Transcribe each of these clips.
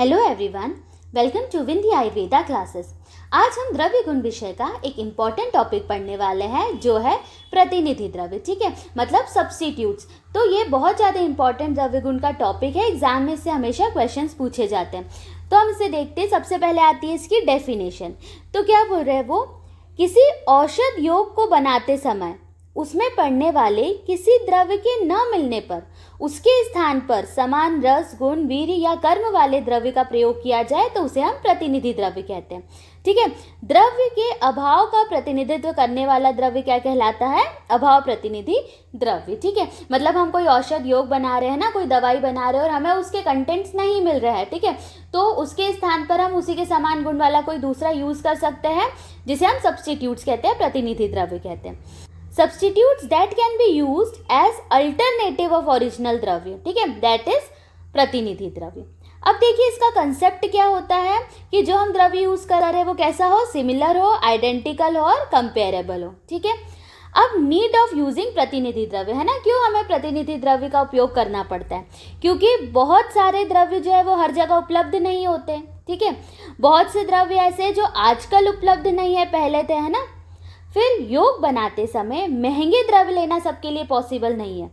Hello everyone, welcome to Vindhya Ayurveda classes. आज हम द्रव्य गुण विषय का एक इम्पॉर्टेंट टॉपिक पढ़ने वाले हैं जो है प्रतिनिधि द्रव्य। ठीक है, मतलब सब्स्टिट्यूट्स। तो ये बहुत ज़्यादा इंपॉर्टेंट द्रव्य गुण का टॉपिक है, एग्जाम में से हमेशा क्वेश्चंस पूछे जाते हैं। तो हम इसे देखते हैं। सबसे पहले आती है इसकी डेफिनेशन। तो क्या बोल रहे हैं वो, किसी औषध योग को बनाते समय उसमें पड़ने वाले किसी द्रव्य के न मिलने पर उसके स्थान पर समान रस, गुण, वीर्य या कर्म वाले द्रव्य का प्रयोग किया जाए तो उसे हम प्रतिनिधि द्रव्य कहते हैं। ठीक है, द्रव्य के अभाव का प्रतिनिधित्व करने वाला द्रव्य क्या कहलाता है? अभाव प्रतिनिधि द्रव्य। ठीक है, मतलब हम कोई औषध योग बना रहे हैं ना, कोई दवाई बना रहे हैं और हमें उसके कंटेंट्स नहीं मिल रहा है, ठीक है, तो उसके स्थान पर हम उसी के समान गुण वाला कोई दूसरा यूज कर सकते हैं, जिसे हम सब्स्टिट्यूट्स कहते हैं, प्रतिनिधि द्रव्य कहते हैं। Substitutes that can be used as alternative of original द्रव्य, ठीक है, that is प्रतिनिधि द्रव्य। अब देखिए इसका कंसेप्ट क्या होता है कि जो हम द्रव्य यूज कर रहे हैं वो कैसा हो, सिमिलर हो, आइडेंटिकल हो और कंपेरेबल हो। ठीक है, अब नीड ऑफ यूजिंग प्रतिनिधि द्रव्य है ना, क्यों हमें प्रतिनिधि द्रव्य का उपयोग करना पड़ता है? क्योंकि बहुत सारे द्रव्य जो है वो हर जगह उपलब्ध नहीं होते। ठीक है, बहुत से द्रव्य ऐसे जो आजकल उपलब्ध नहीं है, पहले थे, है ना। फिर योग बनाते समय महंगे द्रव्य लेना सबके लिए पॉसिबल नहीं है।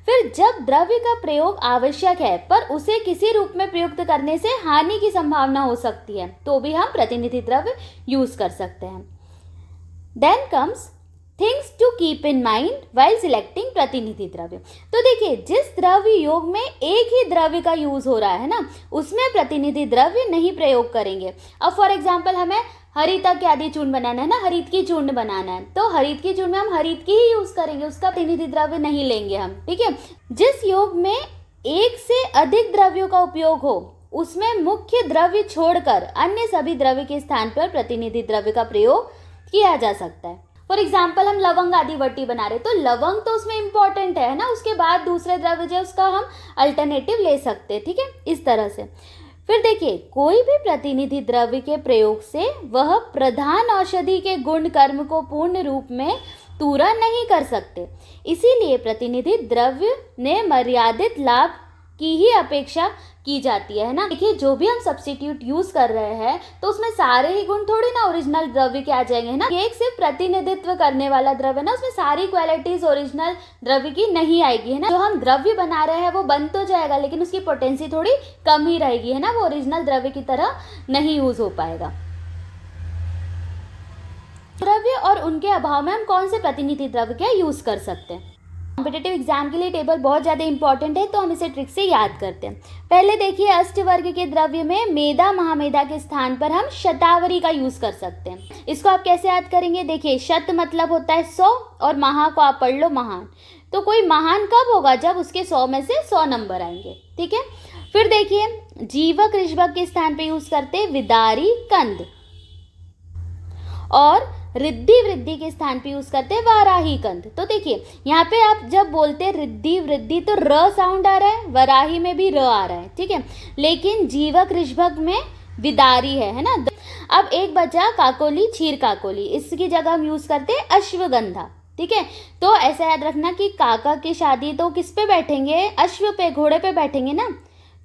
फिर जब द्रव्य का प्रयोग आवश्यक है पर उसे किसी रूप में प्रयुक्त करने से हानि की संभावना हो सकती है, तो भी हम प्रतिनिधि द्रव्य यूज कर सकते हैं। Then comes things to keep in mind while selecting प्रतिनिधि द्रव्य। तो देखिए, जिस द्रव्य योग में एक ही द्रव्य का यूज हो रहा है ना, उसमें प्रतिनिधि द्रव्य नहीं प्रयोग करेंगे। अब फॉर एग्जाम्पल हमें हरितक आदि चूर्ण बनाना है ना, हरित की चूर्ण बनाना है, तो हरित की चूर्ण में हम हरित की ही यूज करेंगे, उसका प्रतिनिधि द्रव्य नहीं लेंगे हम। ठीक है, जिस योग में एक से अधिक द्रव्यों का उपयोग हो उसमें मुख्य द्रव्य छोड़कर अन्य सभी द्रव्य के स्थान पर प्रतिनिधि द्रव्य का प्रयोग किया जा सकता है। फॉर एग्जाम्पल हम लवंग आदि वटी बना रहे, तो लवंग तो उसमें इंपॉर्टेंट है ना, उसके बाद दूसरे द्रव्य जो उसका हम अल्टरनेटिव ले सकते हैं। ठीक है, इस तरह से। फिर देखिए, कोई भी प्रतिनिधि द्रव्य के प्रयोग से वह प्रधान औषधि के गुण कर्म को पूर्ण रूप में पूरा नहीं कर सकते, इसीलिए प्रतिनिधि द्रव्य ने मर्यादित लाभ की ही अपेक्षा की जाती है ना। देखिए, जो भी हम सब्स्टिट्यूट यूज कर रहे हैं तो उसमें सारे ही गुण थोड़ी ना ओरिजिनल द्रव्य के आ जाएंगे ना। ये एक सिर्फ प्रतिनिधित्व करने वाला द्रव्य ना, उसमें सारी क्वालिटीज ओरिजिनल द्रव्य की नहीं आएगी, है ना। जो हम द्रव्य बना रहे हैं वो बन तो जाएगा, लेकिन उसकी पोटेंसी थोड़ी कम ही रहेगी, है ना, वो ओरिजिनल द्रव्य की तरह नहीं यूज हो पाएगा। द्रव्य और उनके अभाव में हम कौन से प्रतिनिधि द्रव्य के यूज कर सकते हैं? कॉम्पिटेटिव एग्जाम के लिए टेबल बहुत ज़्यादा इंपॉर्टेंट है, तो हम इसे ट्रिक से याद करते हैं। पहले देखिए, अष्टवर्ग के द्रव्य में मेदा महामेदा के स्थान पर हम शतावरी का यूज कर सकते हैं। इसको आप कैसे याद करेंगे? देखिए, शत मतलब होता है 100 और महा को आप पढ़ लो महान। तो कोई महान कब होगा? जब उसके 100 में से 100 नंबर आएंगे। ठीक है, फिर देखिए, जीवक ऋषभक के स्थान पर यूज करते विदारी कंद, और रिद्धि वृद्धि के स्थान पे यूज करते हैं वाराही कंद। तो देखिए, यहाँ पे आप जब बोलते हैं रिद्धि वृद्धि तो र साउंड आ रहा है, वराही में भी र आ रहा है, ठीक है, लेकिन जीवक ऋषभक में विदारी है ना। अब एक बचा काकोली, क्षीर काकोली, इसकी जगह हम यूज करते हैं अश्वगंधा। ठीक है, तो ऐसा याद रखना कि काका की शादी तो किस पे बैठेंगे? अश्व पे, घोड़े पे बैठेंगे ना।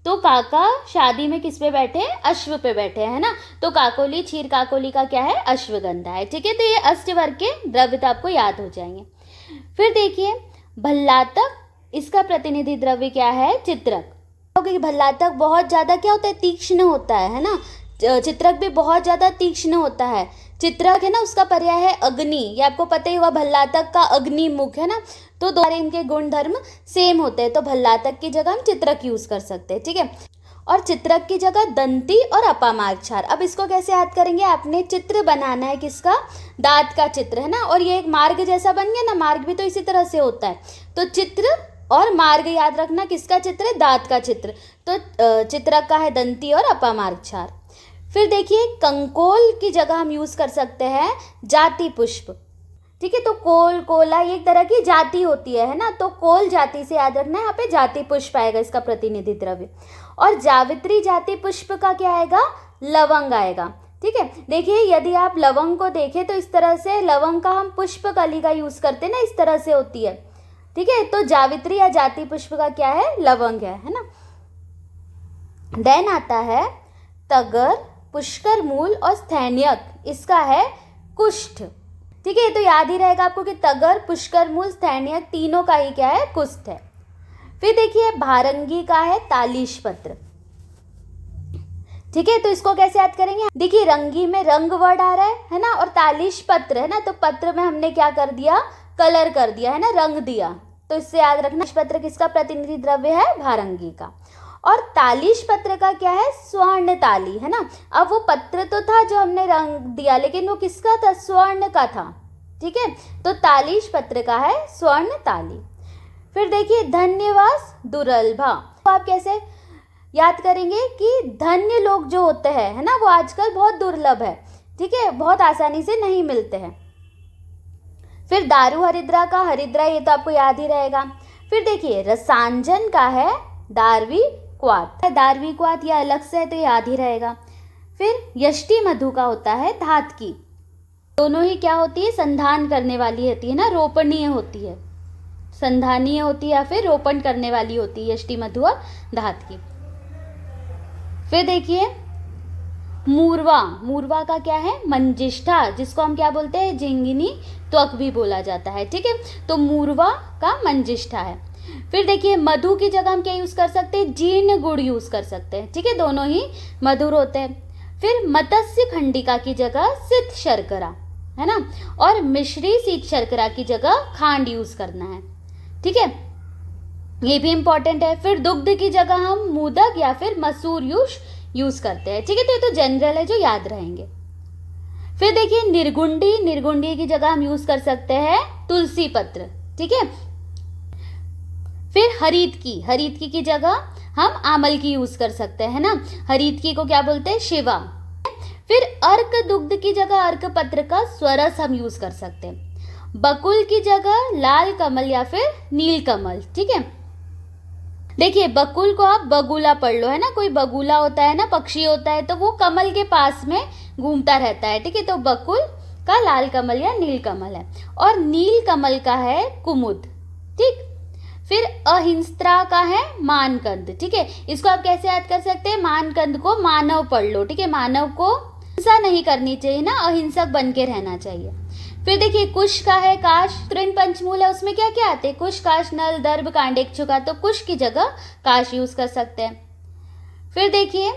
तो काका शादी में किस पे बैठे? अश्व पे बैठे, है ना। तो काकोली, क्षीर काकोली का क्या है? अश्वगंधा है। ठीक है, तो ये अष्टवर्ग के द्रव्य तो आपको याद हो जाएंगे। फिर देखिए, भल्लातक, इसका प्रतिनिधि द्रव्य क्या है? चित्रक। क्योंकि भल्लातक बहुत ज्यादा क्या होता है? तीक्ष्ण होता है ना। चित्रक भी बहुत ज्यादा तीक्ष्ण होता है। चित्रक है ना, उसका पर्याय है अग्नि, ये आपको पता ही हुआ। भल्लातक का अग्नि मुख है ना, तो दोनों इनके गुण धर्म सेम होते हैं, तो भल्लातक की जगह हम चित्रक यूज कर सकते हैं। ठीक है, और चित्रक की जगह दंती और अपामार्गक्षार। अब इसको कैसे याद करेंगे? आपने चित्र बनाना है, किसका? दांत का चित्र, है ना, और ये एक मार्ग जैसा बन गया ना, मार्ग भी तो इसी तरह से होता है। तो चित्र और मार्ग याद रखना, किसका चित्र है? दांत का चित्र। तो चित्रक का है दंती और अपामार्गक्षार। फिर देखिए, कंकोल की जगह हम यूज कर सकते हैं जाति पुष्प। ठीक है, तो कोल, कोला ये एक तरह की जाति होती है ना, तो कोल जाति से याद रखना है, यहाँ पे जाति पुष्प आएगा इसका प्रतिनिधि द्रव्य। और जावित्री जाति पुष्प का क्या आएगा? लवंग आएगा। ठीक है, देखिए, यदि आप लवंग को देखें तो इस तरह से लवंग का हम पुष्प कली का यूज करते हैं ना, इस तरह से होती है। ठीक है, तो जावित्री या जाति पुष्प का क्या है? लवंग है ना। देन आता है तगर, पुष्कर मूल और स्थैन्यक, इसका है कुष्ठ। ठीक है, तो याद ही रहेगा आपको कि तगर, पुष्कर मूल, स्थैन्यक तीनों का ही क्या है, कुष्ठ है। फिर देखिए भारंगी का है तालीश पत्र। ठीक है, तो इसको कैसे याद करेंगे, देखिए रंगी में रंग वर्ड आ रहा है ना, और तालीश पत्र है ना, तो पत्र में हमने क्या कर दिया, कलर कर दिया है ना, रंग दिया। तो इससे याद रखना पत्र किसका प्रतिनिधि द्रव्य है, भारंगी का। और तालीश पत्र का क्या है, स्वर्ण ताली है ना। अब वो पत्र तो था जो हमने रंग दिया, लेकिन वो किसका था, स्वर्ण का था। ठीक है, तो तालीश पत्र का है स्वर्ण ताली। फिर देखिए धन्यवास दुर्लभा, तो आप कैसे याद करेंगे कि धन्य लोग जो होते हैं है ना, वो आजकल बहुत दुर्लभ है। ठीक है, बहुत आसानी से नहीं मिलते हैं। फिर दारू हरिद्रा का हरिद्रा, ये तो आपको याद ही रहेगा। फिर देखिए रसांजन का है दारवी क्वात, दारवी क्वात या अलग से है तो याद ही रहेगा। फिर यष्टि मधु का होता है धातकी, दोनों ही क्या होती है, संधान करने वाली होती है ना, रोपणीय होती है, संधानीय होती है या फिर रोपण करने वाली होती है यष्टि मधु और धातकी। फिर देखिए मूर्वा, मूर्वा का क्या है, मंजिष्ठा, जिसको हम क्या बोलते हैं, झिंगिनी त्वक भी बोला जाता है। ठीक है, तो मूर्वा का मंजिष्ठा है। फिर देखिए मधु की जगह हम क्या यूज कर सकते हैं, जीर्ण गुड़ यूज कर सकते हैं। ठीक है, दोनों ही मधुर होते हैं। फिर मत्स्य खंडिका की जगह सित शर्करा है ना, और मिश्री सीत शर्करा की जगह खांड यूज करना है। ठीक है, ये भी इंपॉर्टेंट है। फिर दुग्ध की जगह हम मोदक या फिर मसूर यूज करते हैं। ठीक है, तो ये तो जनरल है जो याद रहेंगे। फिर देखिए निर्गुंडी, निर्गुंडी की जगह हम यूज कर सकते हैं तुलसी पत्र। ठीक है, फिर हरीतकी, हरीतकी की जगह हम आमल की यूज कर सकते हैं ना, हरीतकी को क्या बोलते हैं, शिवा। फिर अर्क दुग्ध की जगह अर्क पत्र का स्वरस हम यूज कर सकते हैं। बकुल की जगह लाल कमल या फिर नील कमल। ठीक है, देखिए बकुल को आप बगुला पढ़ लो है ना, कोई बगुला होता है ना, पक्षी होता है, तो वो कमल के पास में घूमता रहता है। ठीक है, तो बकुल का लाल कमल या नील कमल है, और नील कमल का है कुमुद। ठीक, फिर अहिंस्त्रा का है मानकंद। ठीक है, इसको आप कैसे याद कर सकते हैं, मानकंद को मानव पढ़ लो। ठीक है, मानव को हिंसा नहीं करनी चाहिए ना, अहिंसक बन के रहना चाहिए। फिर देखिए कुश का है काश, तृण पंचमूल है, उसमें क्या क्या आते हैं, कुश, काश, नल, दर्भ, कांडेक्षुका, तो कुश की जगह काश यूज कर सकते हैं। फिर देखिए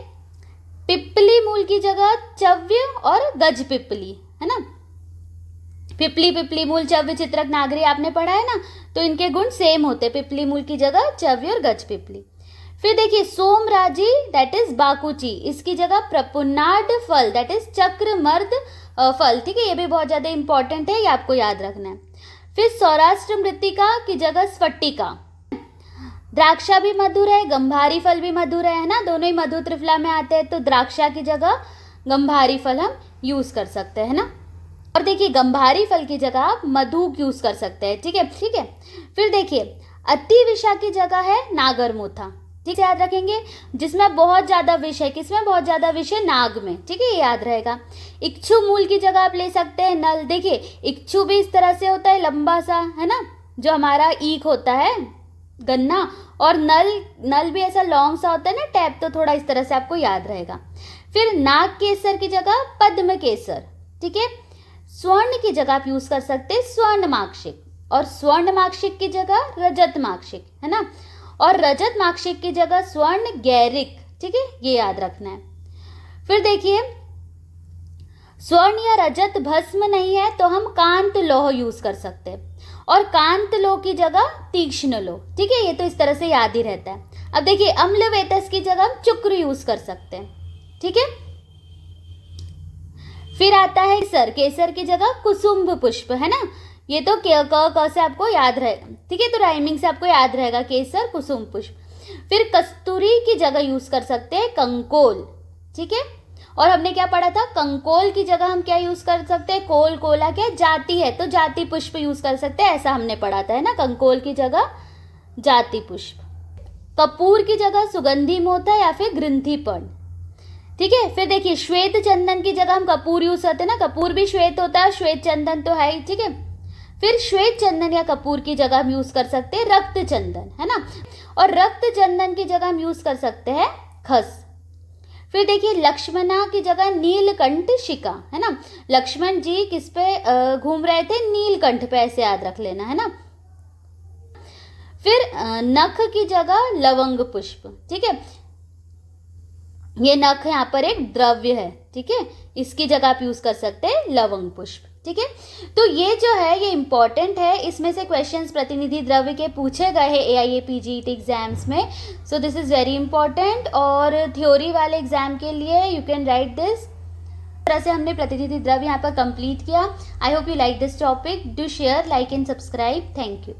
पिपली मूल की जगह चव्य और गज पिपली है ना, पिपली, पिपली मूल, चव्य, चित्रक, नागरी आपने पढ़ा है ना, तो इनके गुण सेम होते हैं, पिपली मूल की जगह चव्य और गज पिपली। फिर देखिए सोमराजी दैट इज बाकुची, इसकी जगह प्रपुन्नाड फल दैट इज चक्रमर्द फल। ठीक है, ये भी बहुत ज्यादा इंपॉर्टेंट है, ये आपको याद रखना है। फिर सौराष्ट्र मृत्तिका की जगह स्फटिका, द्राक्षा भी मधुर है, गंभारी फल भी मधुर है ना, दोनों ही मधु त्रिफला में आते हैं, तो द्राक्षा की जगह गंभारी फल हम यूज कर सकते हैं ना। और देखिए गंभारी फल की जगह आप मधुक यूज कर सकते हैं। ठीक है, ठीक है। फिर देखिए अति विषा की जगह है नागरमोथा। ठीक है, याद रखेंगे, जिसमें बहुत ज्यादा विष है, किसमें बहुत ज्यादा विष है, नाग में। ठीक है, ये याद रहेगा। इक्षु मूल की जगह आप ले सकते हैं नल। देखिए इक्षु भी इस तरह से होता है, लंबा सा है ना, जो हमारा ईख होता है गन्ना, और नल भी ऐसा लॉन्ग सा होता है ना, टैप, तो थोड़ा इस तरह से आपको याद रहेगा। फिर नाग केसर की जगह पद्म केसर। ठीक है, स्वर्ण की जगह आप यूज कर सकते हैं स्वर्ण माक्षिक, और स्वर्ण माक्षिक की जगह रजत माक्षिक है ना, और रजत माक्षिक की जगह स्वर्ण गैरिक। ठीक है, ये याद रखना है। फिर देखिए स्वर्ण या रजत भस्म नहीं है तो हम कांत लोह यूज कर सकते हैं, और कांत लोह की जगह तीक्ष्ण लोह। ठीक है, ये तो इस तरह से याद ही रहता है। अब देखिए अम्ल वेतस की जगह हम चुक्र यूज कर सकते हैं। ठीक है, फिर आता है केसर, केसर की जगह कुसुम्भ पुष्प है ना, ये तो क से आपको याद रहेगा। ठीक है, तो राइमिंग से आपको याद रहेगा केसर कुसुम पुष्प। फिर कस्तूरी की जगह यूज कर सकते हैं कंकोल। ठीक है, और हमने क्या पढ़ा था, कंकोल की जगह हम क्या यूज कर सकते हैं, कोल, कोला क्या जाति है, तो जाति पुष्प यूज कर सकते हैं, ऐसा हमने पढ़ा था है ना, कंकोल की जगह जाति पुष्प। कपूर की जगह सुगंधी मोथा या फिर ग्रंथि पर्ण। ठीक है, फिर देखिए श्वेत चंदन की जगह हम कपूर यूज करते हैं ना, कपूर भी श्वेत होता है, श्वेत चंदन तो है ही। ठीक है, फिर श्वेत चंदन या कपूर की जगह हम यूज कर सकते हैं रक्त चंदन है ना, और रक्त चंदन की जगह हम यूज कर सकते हैं खस। फिर देखिए लक्ष्मणा की जगह नीलकंठ शिका, है ना। लक्ष्मण जी किस पे घूम रहे थे, नीलकंठ पे, ऐसे याद रख लेना, है ना। फिर नख की जगह लवंग पुष्प, ठीक है। ये नख यहाँ पर एक द्रव्य है, ठीक है, इसकी जगह आप यूज कर सकते हैं लवंग पुष्प, ठीक है। तो ये जो है ये इंपॉर्टेंट है, इसमें से क्वेश्चंस प्रतिनिधि द्रव्य के पूछे गए हैं AIAPGET एग्जाम्स में, so this is very important. और थ्योरी वाले एग्जाम के लिए यू कैन राइट दिस। तरह से हमने प्रतिनिधि द्रव्य यहाँ पर कंप्लीट किया। I hope you like this topic. Do share, like and subscribe. Thank you.